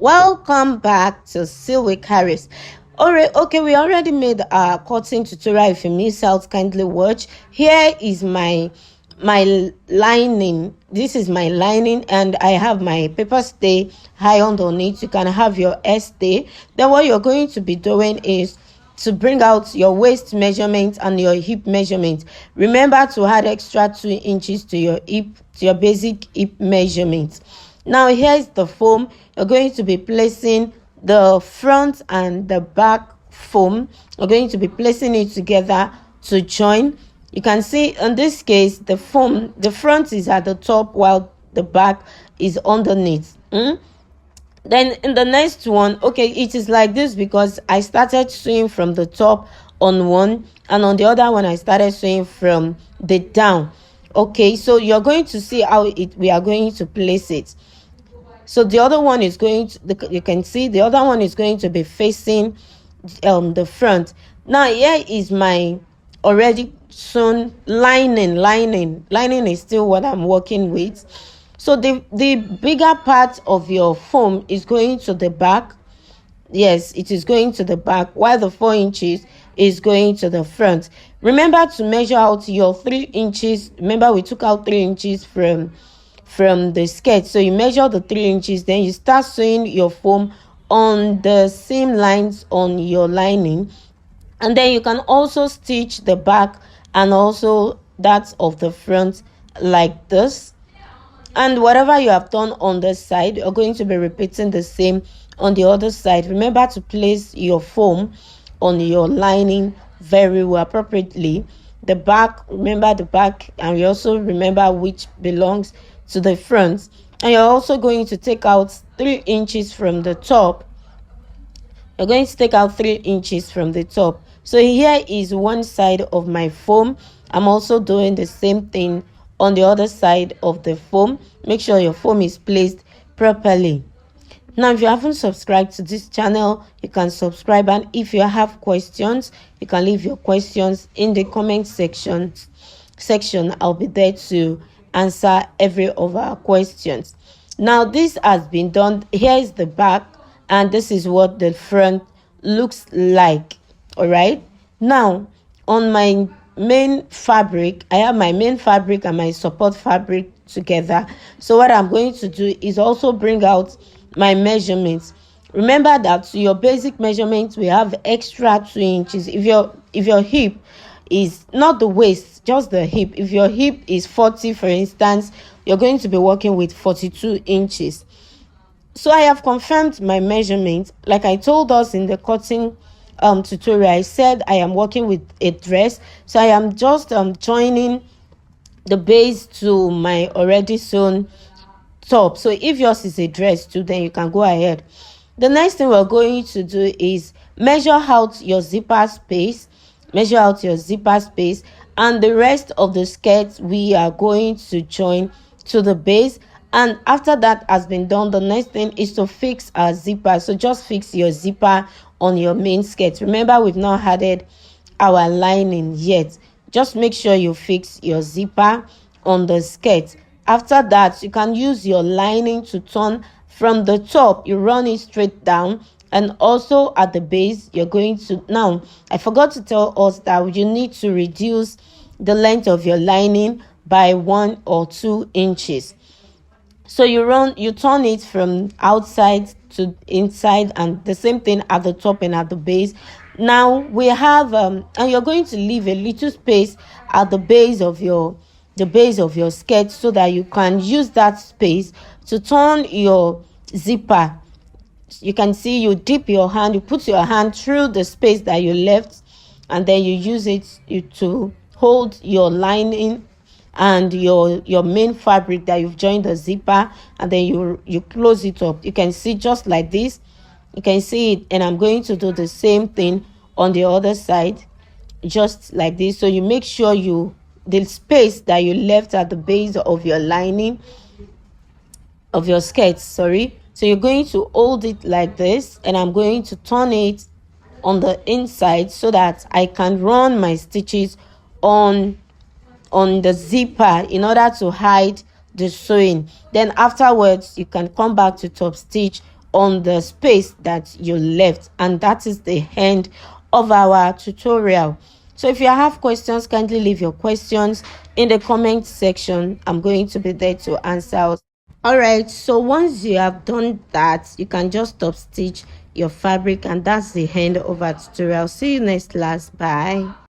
Welcome back to Sew with Kharis. Alright, okay, we already made our cutting tutorial. If you miss out, kindly watch. Here is my lining. This is my lining, and I have my paper stay ironed on it. You can have your stay. Then what you're going to be doing is to bring out your waist measurement and your hip measurement. Remember to add extra 2 inches to your hip, to your basic hip measurement. Now here's the foam. You're going to be placing the front and the back foam. You're going to be placing it together to join. You can see in this case the foam, the front is at the top while the back is underneath. Then in the next one, okay, it is like this because I started sewing from the top on one, and on the other one I started sewing from the down. Okay, so you're going to see how we are going to place it. So the other one is going to, you can see the other one is going to be facing the front. Now here is my already sewn lining. Lining is still what I'm working with. So the bigger part of your foam is going to the back. Yes, it is going to the back, while the 4 inches is going to the front. Remember to measure out your 3 inches. Remember we took out 3 inches from the skirt, so you measure the 3 inches, then you start sewing your foam on the seam lines on your lining, and then you can also stitch the back and also that of the front like this. And whatever you have done on this side, you're going to be repeating the same on the other side. Remember to place your foam on your lining very well, appropriately. The back, remember the back, and you also remember which belongs to the front. And you're also going to take out 3 inches from the top. You're going to take out 3 inches from the top. So here is one side of my foam. I'm also doing the same thing on the other side of the foam. Make sure your foam is placed properly. Now, if you haven't subscribed to this channel, you can subscribe, and if you have questions, you can leave your questions in the comment section. I'll be there to answer every of our questions. Now this has been done. Here is the back, and this is what the front looks like. All right, now on my main fabric, I have my main fabric and my support fabric together. So what I'm going to do is also bring out my measurements. Remember that to your basic measurements we have extra 2 inches. If your hip is not the waist, just the hip, if your hip is 40, for instance, you're going to be working with 42 inches. So I have confirmed my measurement. Like I told us in the cutting tutorial, I said I am working with a dress, so I am just joining the base to my already sewn top. So if yours is a dress too, then you can go ahead. The next thing we're going to do is measure out your zipper space. Measure out your zipper space, and the rest of the skirt we are going to join to the base. And after that has been done, the next thing is to fix our zipper. So just fix your zipper on your main skirt. Remember, we've not added our lining yet. Just make sure you fix your zipper on the skirt. After that, you can use your lining to turn from the top. You run it straight down, and also at the base you're going to, now I forgot to tell us that you need to reduce the length of your lining by 1 or 2 inches. So you turn it from outside to inside, and the same thing at the top and at the base. Now we have and you're going to leave a little space at the base of your skirt, so that you can use that space to turn your zipper. You can see you dip your hand, you put your hand through the space that you left, and then you use it to hold your lining and your main fabric that you've joined the zipper, and then you close it up. You can see just like this. You can see it, and I'm going to do the same thing on the other side, just like this. So you make sure the space that you left at the base of your lining of your skirt, sorry. So you're going to hold it like this, and I'm going to turn it on the inside so that I can run my stitches on the zipper in order to hide the sewing. Then afterwards you can come back to top stitch on the space that you left. And that is the end of our tutorial. So if you have questions, kindly leave your questions in the comment section. I'm going to be there to answer. All right, so once you have done that, you can just stop stitch your fabric, and that's the end of our tutorial. See you next class. Bye.